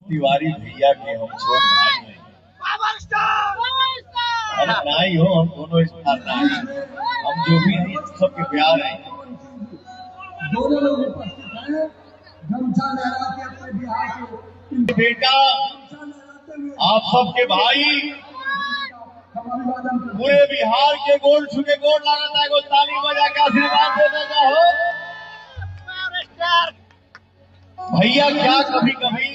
तिवारी भैया के हम छोट भाई हैं। अरे नहीं हो, हम दोनों स्टार नहीं, हम जो भी हैं सबके प्यार हैं। दोनों लोग उपस्थित हैं। गमछा लहरा के अपने बिहार के बेटा आप सबके भाई पूरे बिहार के गोल छुके गोल लगाता है, ताली बजा के आशीर्वाद देता हो भैया। क्या कभी कभी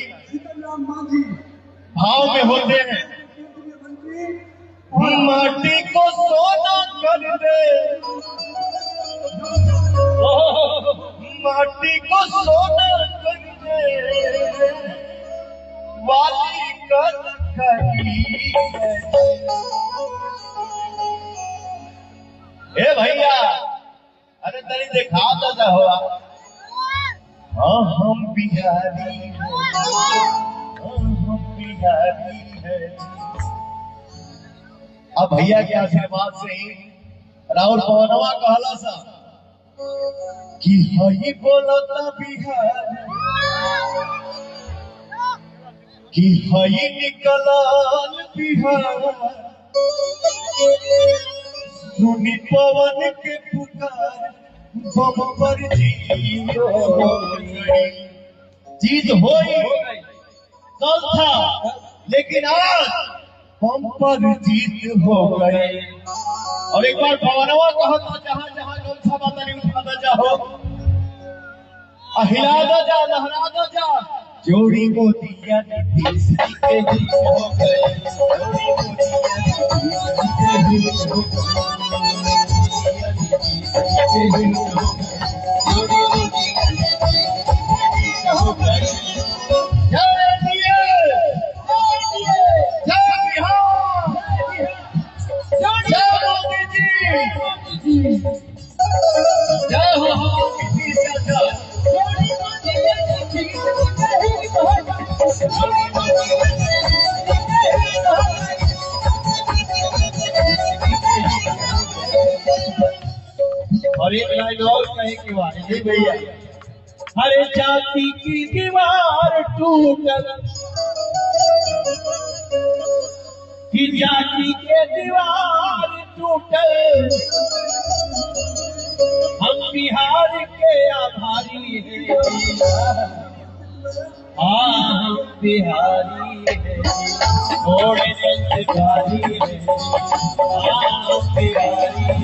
भाव में होते हैं, माटी को सोना कर दे, माटी को सोना कर दे वाली कर करी। ए भैया अरे तेरी देखा तो हो, हाँ हम बिहारी हैं, हम बिहारी हैं। अब भैया के आशीर्वाद से ही राहुल पवनवा कहला सा कि हई बोलता बिहार, कि हई निकलल बिहार, सुनी पवन के पुकार, बम पर जीत होई कल था, लेकिन आज बम पर जीत हो गए। और एक बार पवनवा कहता जहां जहां गमछा बातरी उठाता जाओ, हिला जा लहरा जा, जोड़ी मोतिया नीतीश जी के गीत हो गए, जोड़ी मोतिया नीतीश जी के गीत हो गए। जय दिए, जय बिहार, जय मोदी जी, जय हो मोदी चाचा। और एक लाइन और कहे कि वाह जी भैया, हर जाति की दीवार टूटल, कि जाति के दीवार टूटल, हम बिहार के आभारी हैं, हम बिहारी हैं, थोड़े संस्कारी हैं, हम बिहारी हैं।